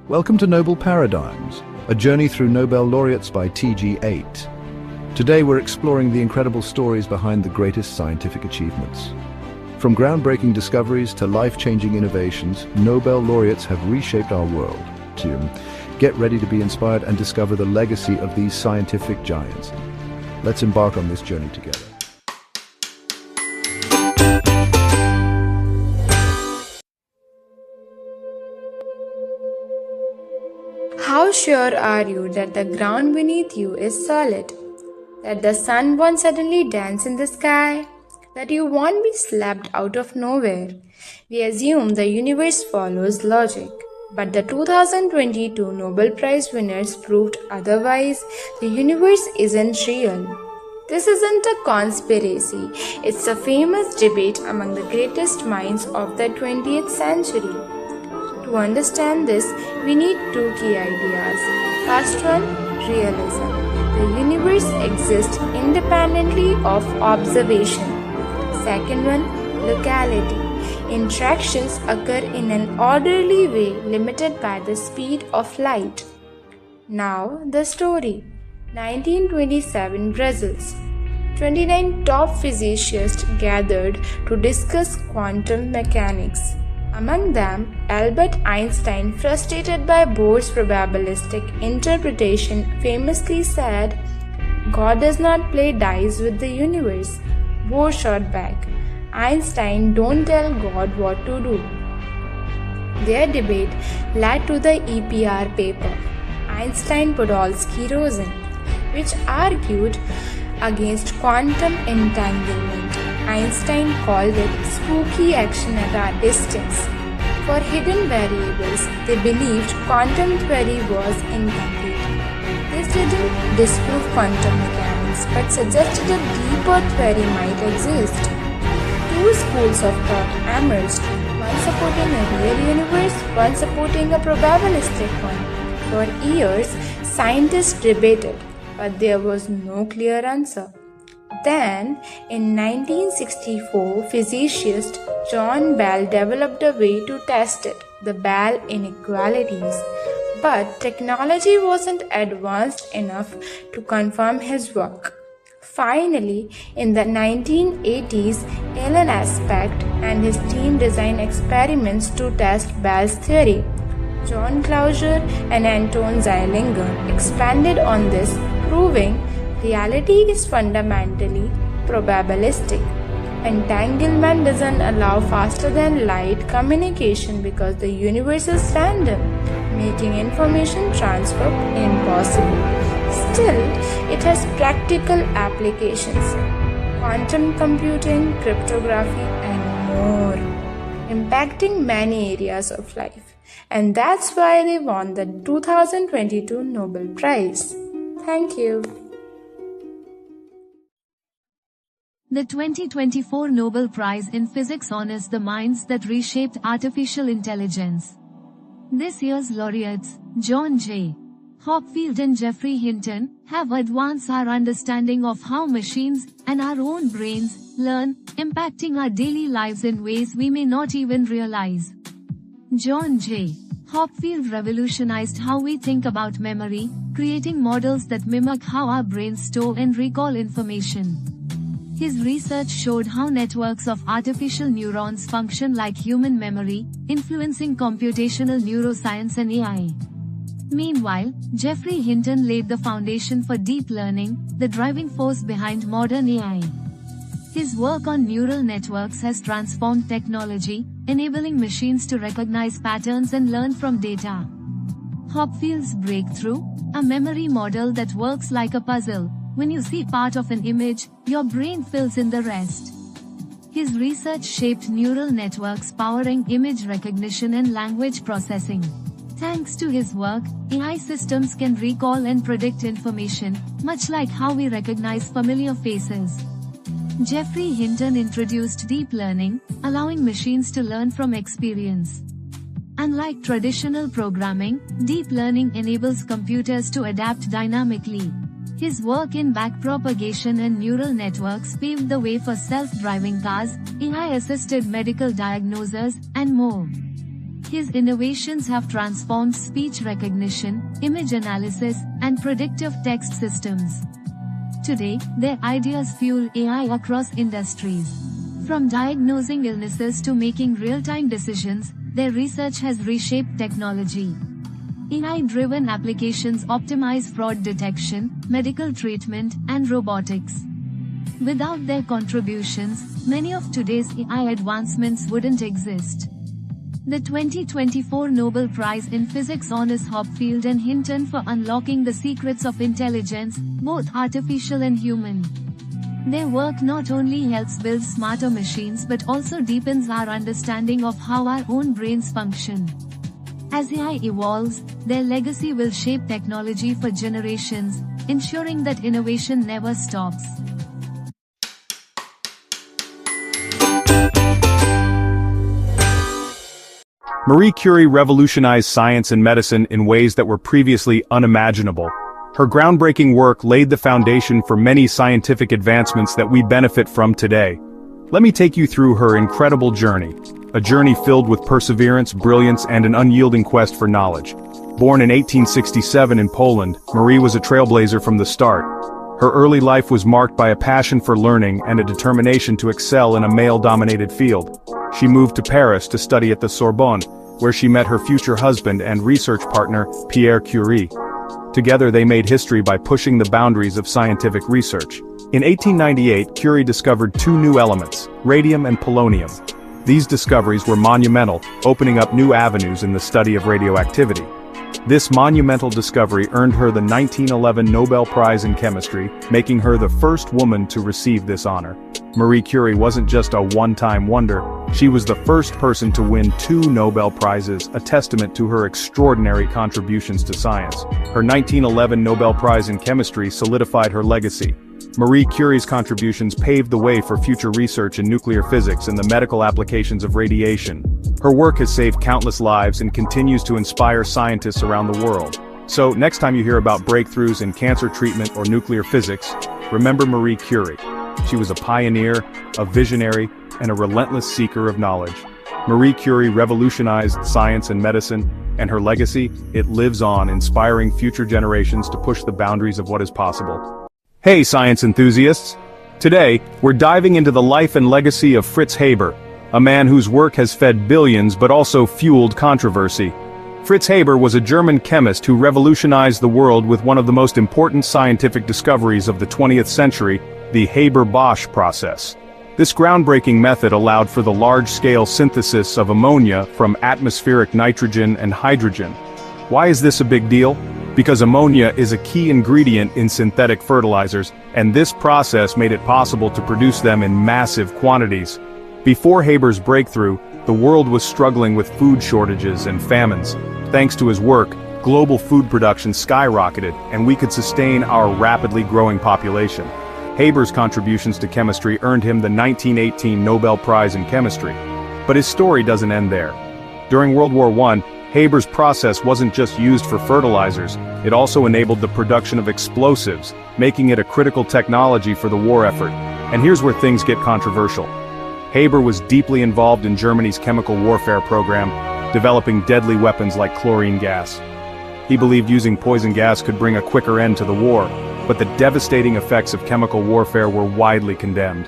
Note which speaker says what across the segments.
Speaker 1: Welcome to Nobel Paradigms, a journey through Nobel laureates by TG8. Today we're exploring the incredible stories behind the greatest scientific achievements. From groundbreaking discoveries to life-changing innovations, Nobel laureates have reshaped our world. Get ready to be inspired and discover the legacy of these scientific giants. Let's embark on this journey together.
Speaker 2: How sure are you that the ground beneath you is solid? That the sun won't suddenly dance in the sky? That you won't be slapped out of nowhere? We assume the universe follows logic. But the 2022 Nobel Prize winners proved otherwise. The universe isn't real. This isn't a conspiracy. It's a famous debate among the greatest minds of the 20th century. To understand this, we need two key ideas. First one, realism. The universe exists independently of observation. Second one, locality. Interactions occur in an orderly way limited by the speed of light. Now, the story. 1927 Brussels. 29 top physicists gathered to discuss quantum mechanics. Among them, Albert Einstein, frustrated by Bohr's probabilistic interpretation, famously said, "God does not play dice with the universe." Bohr shot back, "Einstein, don't tell God what to do." Their debate led to the EPR paper, Einstein-Podolsky-Rosen, which argued against quantum entanglement. Einstein called it spooky action at a distance. For hidden variables, they believed quantum theory was incomplete. This didn't disprove quantum mechanics, but suggested a deeper theory might exist. Two schools of thought emerged, one supporting a real universe, one supporting a probabilistic one. For years, scientists debated, but there was no clear answer. Then, in 1964, physicist John Bell developed a way to test it, the Bell inequalities. But technology wasn't advanced enough to confirm his work. Finally, in the 1980s, Alan Aspect and his team designed experiments to test Bell's theory. John Clauser and Anton Zeilinger expanded on this, proving reality is fundamentally probabilistic. Entanglement doesn't allow faster than light communication because the universe is random, making information transfer impossible. Still, it has practical applications: quantum computing, cryptography, and more, impacting many areas of life. And that's why they won the 2022 Nobel Prize. Thank you.
Speaker 3: The 2024 Nobel Prize in Physics honors the minds that reshaped artificial intelligence. This year's laureates, John J. Hopfield and Geoffrey Hinton, have advanced our understanding of how machines, and our own brains, learn, impacting our daily lives in ways we may not even realize. John J. Hopfield revolutionized how we think about memory, creating models that mimic how our brains store and recall information. His research showed how networks of artificial neurons function like human memory, influencing computational neuroscience and AI. Meanwhile, Geoffrey Hinton laid the foundation for deep learning, the driving force behind modern AI. His work on neural networks has transformed technology, enabling machines to recognize patterns and learn from data. Hopfield's breakthrough, a memory model that works like a puzzle. When you see part of an image, your brain fills in the rest. His research shaped neural networks powering image recognition and language processing. Thanks to his work, AI systems can recall and predict information, much like how we recognize familiar faces. Geoffrey Hinton introduced deep learning, allowing machines to learn from experience. Unlike traditional programming, deep learning enables computers to adapt dynamically. His work in backpropagation and neural networks paved the way for self-driving cars, AI-assisted medical diagnosis, and more. His innovations have transformed speech recognition, image analysis, and predictive text systems. Today, their ideas fuel AI across industries. From diagnosing illnesses to making real-time decisions, their research has reshaped technology. AI-driven applications optimize fraud detection, medical treatment, and robotics. Without their contributions, many of today's AI advancements wouldn't exist. The 2024 Nobel Prize in Physics honors Hopfield and Hinton for unlocking the secrets of intelligence, both artificial and human. Their work not only helps build smarter machines but also deepens our understanding of how our own brains function. As AI evolves, their legacy will shape technology for generations, ensuring that innovation never stops.
Speaker 4: Marie Curie revolutionized science and medicine in ways that were previously unimaginable. Her groundbreaking work laid the foundation for many scientific advancements that we benefit from today. Let me take you through her incredible journey. A journey filled with perseverance, brilliance, and an unyielding quest for knowledge. Born in 1867 in Poland, Marie was a trailblazer from the start. Her early life was marked by a passion for learning and a determination to excel in a male-dominated field. She moved to Paris to study at the Sorbonne, where she met her future husband and research partner, Pierre Curie. Together they made history by pushing the boundaries of scientific research. In 1898, Curie discovered two new elements, radium and polonium. These discoveries were monumental, opening up new avenues in the study of radioactivity. This monumental discovery earned her the 1911 Nobel Prize in Chemistry, making her the first woman to receive this honor. Marie Curie wasn't just a one-time wonder, she was the first person to win 2 Nobel Prizes, a testament to her extraordinary contributions to science. Her 1911 Nobel Prize in Chemistry solidified her legacy. Marie Curie's contributions paved the way for future research in nuclear physics and the medical applications of radiation. Her work has saved countless lives and continues to inspire scientists around the world. So, next time you hear about breakthroughs in cancer treatment or nuclear physics, remember Marie Curie. She was a pioneer, a visionary, and a relentless seeker of knowledge. Marie Curie revolutionized science and medicine, and her legacy, it lives on, inspiring future generations to push the boundaries of what is possible. Hey science enthusiasts! Today, we're diving into the life and legacy of Fritz Haber, a man whose work has fed billions but also fueled controversy. Fritz Haber was a German chemist who revolutionized the world with one of the most important scientific discoveries of the 20th century, the Haber-Bosch process. This groundbreaking method allowed for the large-scale synthesis of ammonia from atmospheric nitrogen and hydrogen. Why is this a big deal? Because ammonia is a key ingredient in synthetic fertilizers, and this process made it possible to produce them in massive quantities. Before Haber's breakthrough, the world was struggling with food shortages and famines. Thanks to his work, global food production skyrocketed, and we could sustain our rapidly growing population. Haber's contributions to chemistry earned him the 1918 Nobel Prize in Chemistry. But his story doesn't end there. During World War I, Haber's process wasn't just used for fertilizers, it also enabled the production of explosives, making it a critical technology for the war effort. And here's where things get controversial. Haber was deeply involved in Germany's chemical warfare program, developing deadly weapons like chlorine gas. He believed using poison gas could bring a quicker end to the war, but the devastating effects of chemical warfare were widely condemned.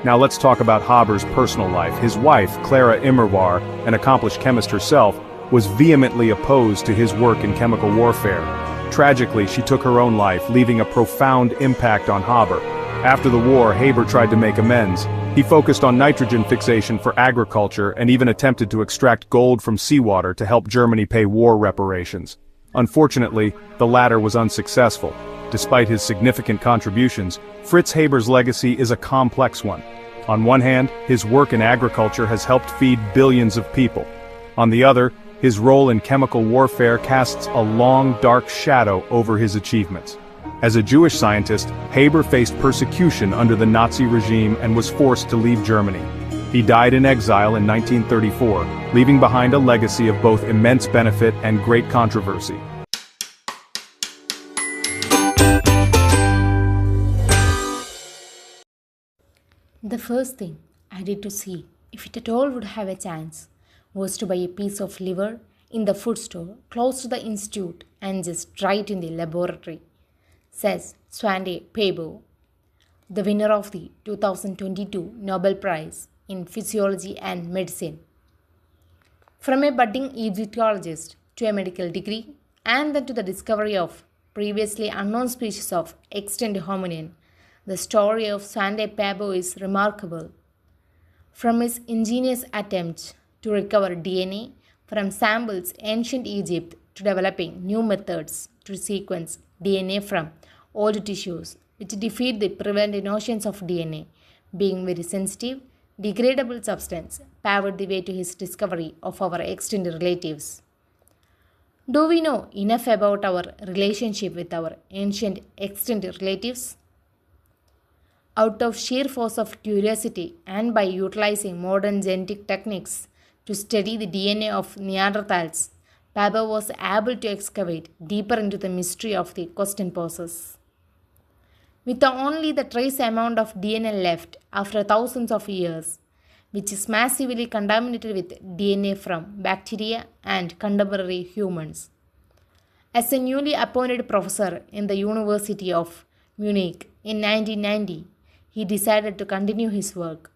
Speaker 4: Now let's talk about Haber's personal life. His wife, Clara Immerwahr, an accomplished chemist herself, was vehemently opposed to his work in chemical warfare. Tragically, she took her own life, leaving a profound impact on Haber. After the war, Haber tried to make amends. He focused on nitrogen fixation for agriculture and even attempted to extract gold from seawater to help Germany pay war reparations. Unfortunately, the latter was unsuccessful. Despite his significant contributions, Fritz Haber's legacy is a complex one. On one hand, his work in agriculture has helped feed billions of people. On the other, his role in chemical warfare casts a long, dark shadow over his achievements. As a Jewish scientist, Haber faced persecution under the Nazi regime and was forced to leave Germany. He died in exile in 1934, leaving behind a legacy of both immense benefit and great controversy.
Speaker 5: The first thing I did to see if it at all would have a chance was to buy a piece of liver in the food store close to the institute and just try it in the laboratory, says Swande Pebo, the winner of the 2022 Nobel Prize in Physiology and Medicine. From a budding Egyptologist to a medical degree, and then to the discovery of previously unknown species of extinct hominin, the story of Swande Pabo is remarkable. From his ingenious attempts to recover DNA from samples ancient Egypt to developing new methods to sequence DNA from old tissues which defeat the prevalent notions of DNA being very sensitive, degradable substance paved the way to his discovery of our extinct relatives. Do we know enough about our relationship with our ancient extinct relatives? Out of sheer force of curiosity and by utilizing modern genetic techniques to study the DNA of Neanderthals, Pabo was able to excavate deeper into the mystery of the question poses. With only the trace amount of DNA left after thousands of years, which is massively contaminated with DNA from bacteria and contemporary humans. As a newly appointed professor in the University of Munich in 1990, he decided to continue his work,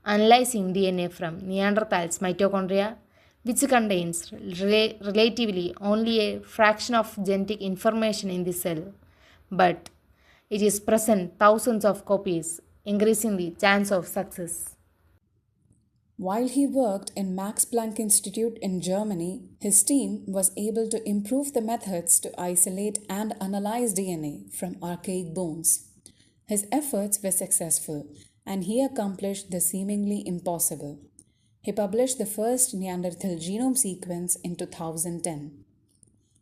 Speaker 5: analyzing DNA from Neanderthals' mitochondria, which contains relatively only a fraction of genetic information in the cell, but it is present thousands of copies, increasing the chance of success.
Speaker 6: While he worked in Max Planck Institute in Germany, his team was able to improve the methods to isolate and analyze DNA from archaic bones. His efforts were successful, and he accomplished the seemingly impossible. He published the first Neanderthal genome sequence in 2010.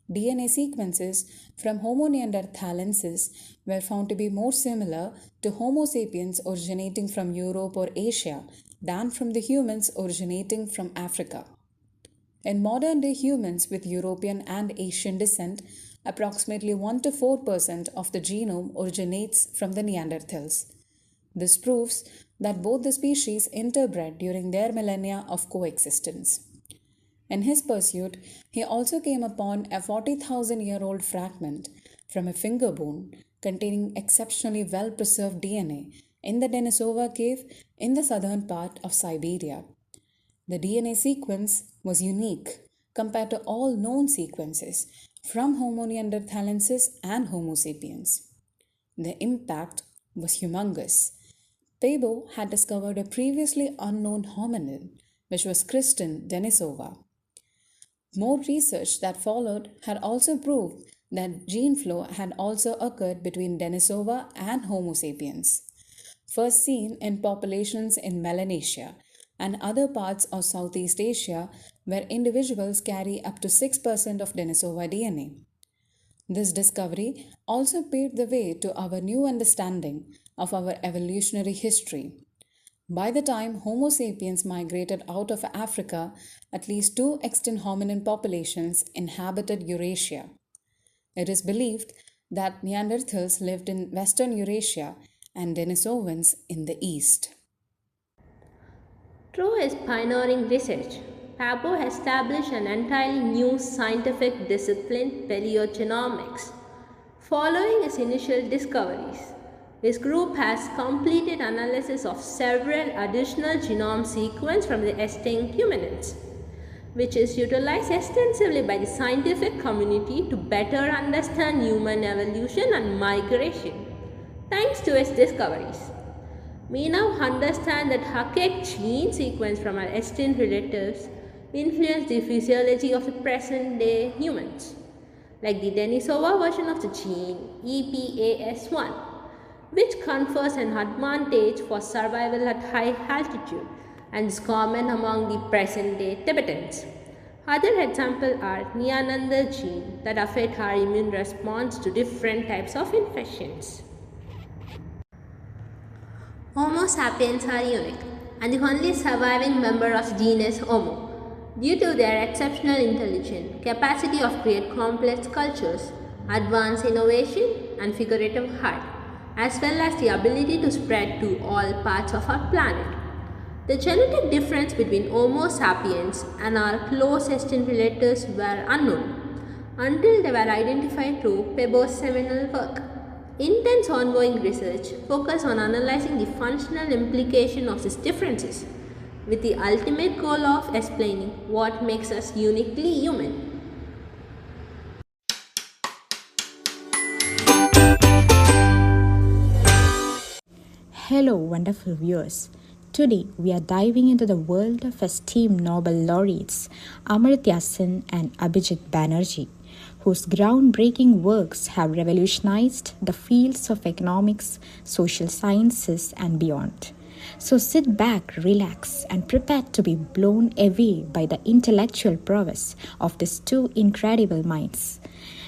Speaker 6: DNA sequences from Homo neanderthalensis were found to be more similar to Homo sapiens originating from Europe or Asia than from the humans originating from Africa. In modern day humans with European and Asian descent, approximately 1 to 4% of the genome originates from the Neanderthals. This proves that both the species interbred during their millennia of coexistence. In his pursuit, he also came upon a 40,000-year-old fragment from a finger bone containing exceptionally well-preserved DNA in the Denisova cave in the southern part of Siberia. The DNA sequence was unique compared to all known sequences from Homo neanderthalensis and Homo sapiens. The impact was humongous. Pabo had discovered a previously unknown hominin, which was christened Denisova. More research that followed had also proved that gene flow had also occurred between Denisova and Homo sapiens, first seen in populations in Melanesia and other parts of Southeast Asia where individuals carry up to 6% of Denisova DNA. This discovery also paved the way to our new understanding of our evolutionary history. By the time Homo sapiens migrated out of Africa, at least 2 extinct hominin populations inhabited Eurasia. It is believed that Neanderthals lived in Western Eurasia and Denisovans in the East.
Speaker 7: Through his pioneering research, Pabo established an entirely new scientific discipline, paleogenomics. Following his initial discoveries, his group has completed analysis of several additional genome sequences from the extinct hominins, which is utilized extensively by the scientific community to better understand human evolution and migration. Thanks to his discoveries, we now understand that archaic gene sequence from our extinct relatives influence the physiology of the present-day humans, like the Denisova version of the gene EPAS1, which confers an advantage for survival at high altitude and is common among the present-day Tibetans. Other examples are Neanandha gene that affect our immune response to different types of infections. Homo sapiens are unique and the only surviving member of genus Homo. Due to their exceptional intelligence, capacity of create complex cultures, advanced innovation, and figurative art, as well as the ability to spread to all parts of our planet. The genetic difference between Homo sapiens and our closest relatives were unknown until they were identified through Pebo's seminal work. Intense ongoing research focused on analyzing the functional implication of these differences, with the ultimate goal of explaining what makes us uniquely human.
Speaker 5: Hello, wonderful viewers. Today we are diving into the world of esteemed Nobel laureates Amartya Sen and Abhijit Banerjee, whose groundbreaking works have revolutionized the fields of economics, social sciences, and beyond. So sit back, relax, and prepare to be blown away by the intellectual prowess of these two incredible minds.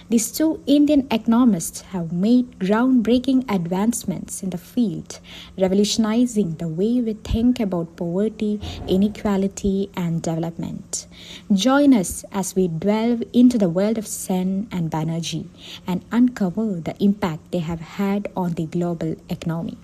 Speaker 5: These two Indian economists have made groundbreaking advancements in the field, revolutionizing the way we think about poverty, inequality, and development. Join us as we delve into the world of Sen and Banerjee and uncover the impact they have had on the global economy.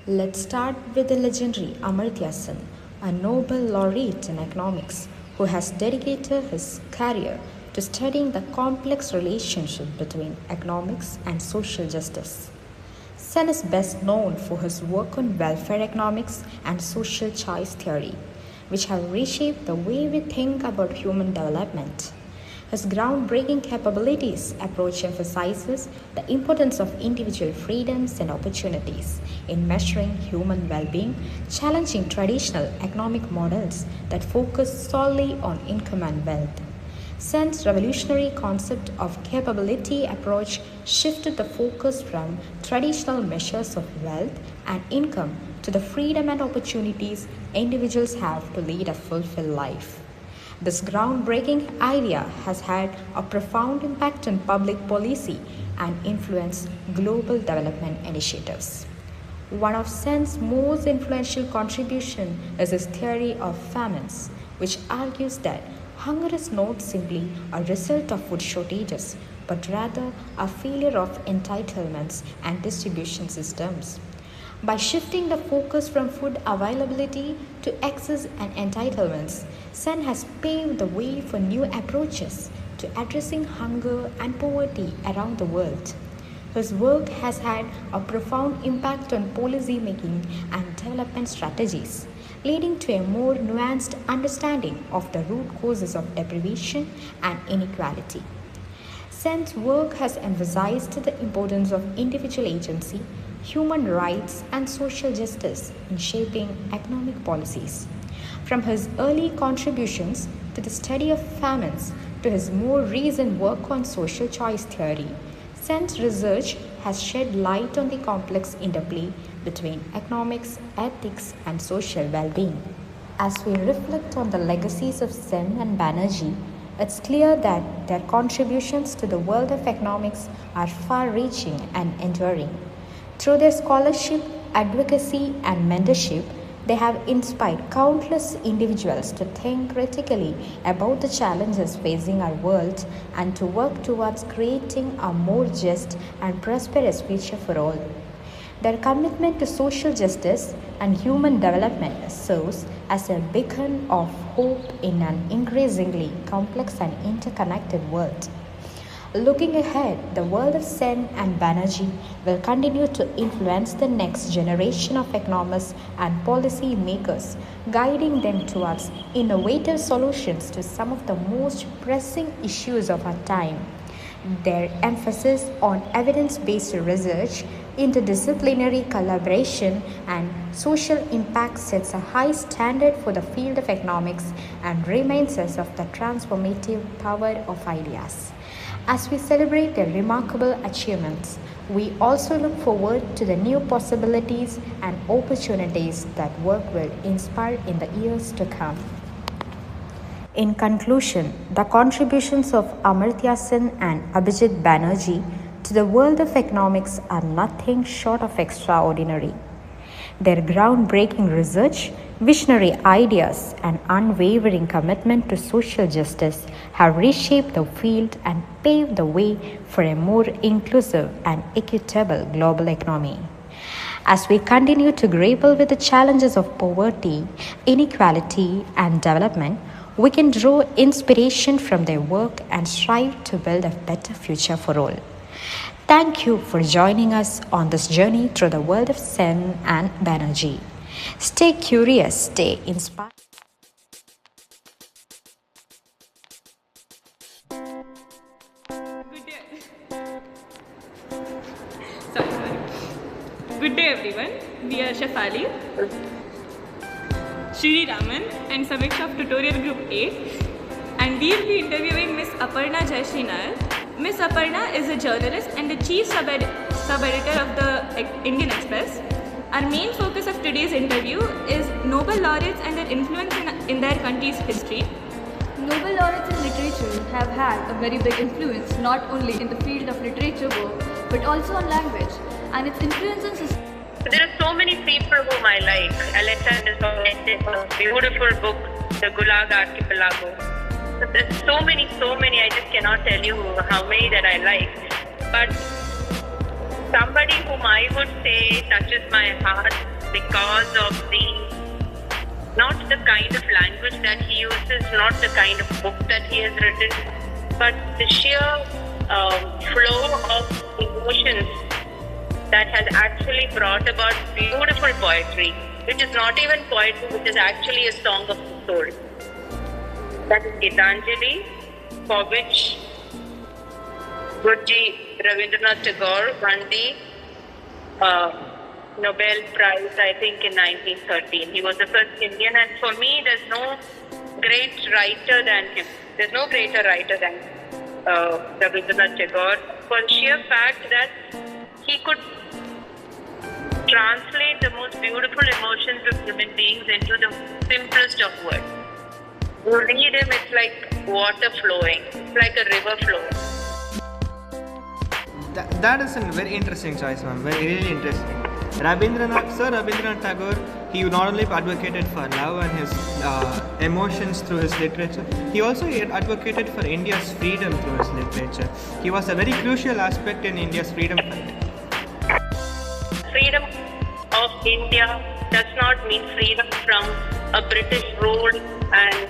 Speaker 5: Let's start with the legendary Amartya Sen, a Nobel laureate in economics who has dedicated his career to studying the complex relationship between economics and social justice. Sen is best known for his work on welfare economics and social choice theory, which have reshaped the way we think about human development. His groundbreaking capabilities approach emphasizes the importance of individual freedoms and opportunities in measuring human well-being, challenging traditional economic models that focus solely on income and wealth. Sen's revolutionary concept of capability approach shifted the focus from traditional measures of wealth and income to the freedom and opportunities individuals have to lead a fulfilled life. This groundbreaking idea has had a profound impact on public policy and influenced global development initiatives. One of Sen's most influential contributions is his theory of famines, which argues that hunger is not simply a result of food shortages, but rather a failure of entitlements and distribution systems. By shifting the focus from food availability to access and entitlements, Sen has paved the way for new approaches to addressing hunger and poverty around the world. His work has had a profound impact on policy making and development strategies, leading to a more nuanced understanding of the root causes of deprivation and inequality. Sen's work has emphasized the importance of individual agency, human rights, and social justice in shaping economic policies. From his early contributions to the study of famines to his more recent work on social choice theory, Sen's research has shed light on the complex interplay between economics, ethics, and social well-being. As we reflect on the legacies of Sen and Banerjee, it's clear that their contributions to the world of economics are far-reaching and enduring. Through their scholarship, advocacy, and mentorship, they have inspired countless individuals to think critically about the challenges facing our world and to work towards creating a more just and prosperous future for all. Their commitment to social justice and human development serves as a beacon of hope in an increasingly complex and interconnected world. Looking ahead, the world of Sen and Banerjee will continue to influence the next generation of economists and policy makers, guiding them towards innovative solutions to some of the most pressing issues of our time. Their emphasis on evidence-based research, interdisciplinary collaboration, and social impact sets a high standard for the field of economics and reminds us of the transformative power of ideas. As we celebrate their remarkable achievements, we also look forward to the new possibilities and opportunities that work will inspire in the years to come. In conclusion, the contributions of Amartya Sen and Abhijit Banerjee to the world of economics are nothing short of extraordinary.
Speaker 8: Their groundbreaking research, visionary ideas, and unwavering commitment to social justice have reshaped the field and paved the way for a more inclusive and equitable global economy. As we continue to grapple with the challenges of poverty, inequality, and development, we can draw inspiration from their work and strive to build a better future for all. Thank you for joining us on this journey through the world of Sen and Banerjee. Stay curious, stay inspired.
Speaker 9: Good day everyone, we are Shafali, Shri Raman and Samiksha of Tutorial Group 8, and we will be interviewing Miss Aparna Jaishree. Miss Aparna is a journalist and the chief sub-editor of the Indian Express. Our main focus of today's interview is Nobel laureates and their influence in their country's history.
Speaker 10: Nobel laureates in literature have had a very big influence not only in the field of literature work but also on language and its influence on society.
Speaker 11: There are so many people whom I like. Alexander Solzhenitsyn's beautiful book, The Gulag Archipelago. There's so many, I just cannot tell you how many that I like. But somebody whom I would say touches my heart because of not the kind of language that he uses, not the kind of book that he has written, but the sheer flow of emotions that has actually brought about beautiful poetry, which is not even poetry, which is actually a song of the soul. That is Gitanjali, for which Guruji Rabindranath Tagore won the Nobel Prize, I think, in 1913. He was the first Indian, and for me, there's no great writer than him. There's no greater writer than Rabindranath Tagore, for the sheer fact that he could translate the most beautiful emotions of human beings into the simplest of words. You read him, it's like water flowing, it's like a river flowing.
Speaker 12: That is a very interesting choice, ma'am. Really interesting. Rabindranath Tagore, he not only advocated for love and his emotions through his literature, he also advocated for India's freedom through his literature. He was a very crucial aspect in India's freedom fight. Freedom
Speaker 11: of India does not mean freedom from a British rule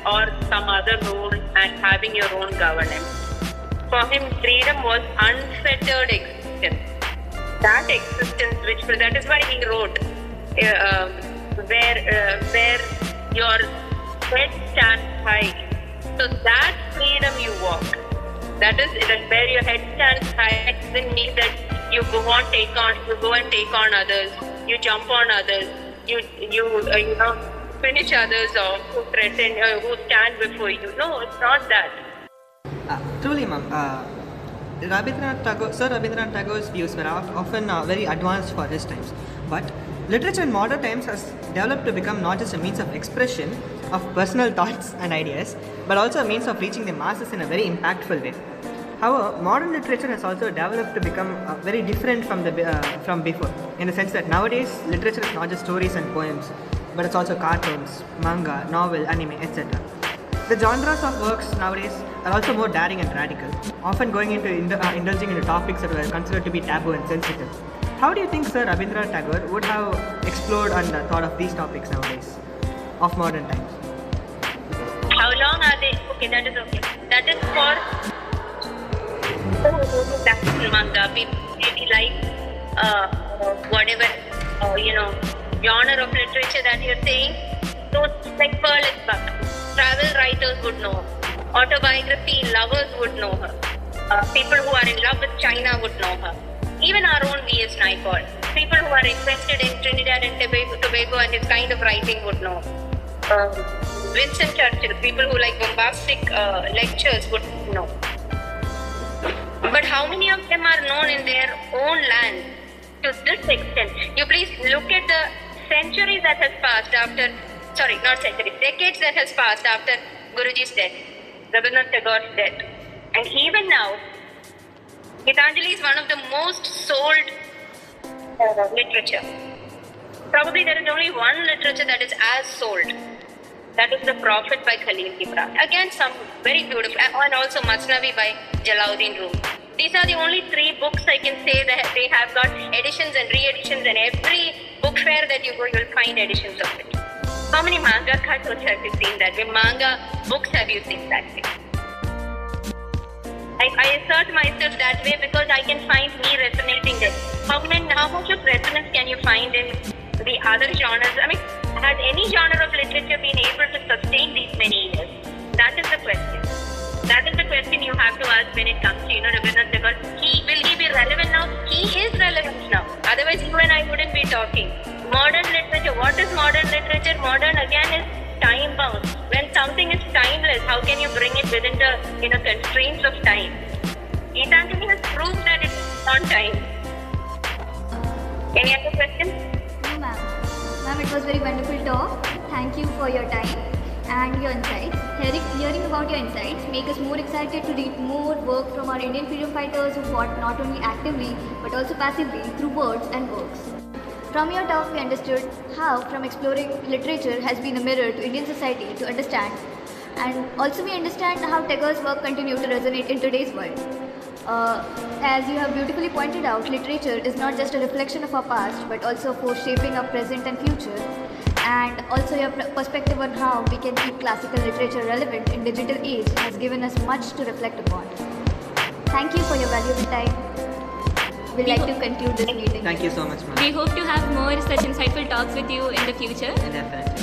Speaker 11: or some other rule and having your own governance. For him, freedom was unfettered existence. That existence, that is why he wrote, where your head stands high. So that freedom you walk. That is where your head stands high. It doesn't mean that you go and take on others. You jump on others. You finish others off who threaten, who stand before you. No, it's not that.
Speaker 12: Truly, ma'am. Sir Rabindranath Tagore's views were often very advanced for his times. But literature in modern times has developed to become not just a means of expression of personal thoughts and ideas, but also a means of reaching the masses in a very impactful way. However, modern literature has also developed to become very different from before, in the sense that nowadays literature is not just stories and poems, but it's also cartoons, manga, novel, anime, etc. The genres of works nowadays are also more daring and radical, often going into indulging into topics that were considered to be taboo and sensitive. How do you think Sir Rabindranath Tagore would have explored and thought of these topics nowadays, of modern times?
Speaker 11: How long are they? Okay, that is okay. That is for manga. People really like whatever genre of literature that you're saying. So like Pearl is Buck. Travel writers would know her. Autobiography lovers would know her. People who are in love with China would know her. Even our own V.S. Naipaul. People who are interested in Trinidad and Tobago and his kind of writing would know. Winston Churchill, people who like bombastic lectures would know. But how many of them are known in their own land to this extent? You please look at the centuries that has passed after, decades that has passed after Guruji's death, Rabindranath Tagore's death. And even now, Gitanjali is one of the most sold literature. Probably there is only one literature that is as sold. That is The Prophet by Khalil Gibran. Again, some very beautiful, and also Masnavi by Jalauddin Rumi. These are the only 3 books I can say that they have got editions and re-editions, and every book fair that you go, you will find editions of it. How many manga cartoons have you seen that way? Manga books have you seen that way? I assert myself that way because I can find me resonating there. How much of resonance can you find in the other genres? I mean, has any genre of literature been able to sustain these many years? That is the question. That is the question you have to ask when it comes to, Rabindranath Tagore. Will he be relevant now? He is relevant now. Otherwise, you and I wouldn't be talking. Modern literature. What is modern literature? Modern, again, is time-bound. When something is timeless, how can you bring it within the constraints of time? Geetanjali has proved that it's on time. Any other questions?
Speaker 10: No, ma'am. Ma'am, it was very wonderful talk. Thank you for your time and your insights. Hearing about your insights make us more excited to read more work from our Indian freedom fighters who fought not only actively but also passively through words and works. From your talk, we understood how, from exploring literature, has been a mirror to Indian society to understand, and also we understand how Tagore's work continues to resonate in today's world. As you have beautifully pointed out, literature is not just a reflection of our past, but also for shaping our present and future, and also your perspective on how we can keep classical literature relevant in digital age has given us much to reflect upon. Thank you for your valuable time. We'd like to conclude this meeting.
Speaker 12: Thank you so much, ma'am.
Speaker 9: We hope to have more such insightful talks with you in the future.
Speaker 12: Definitely.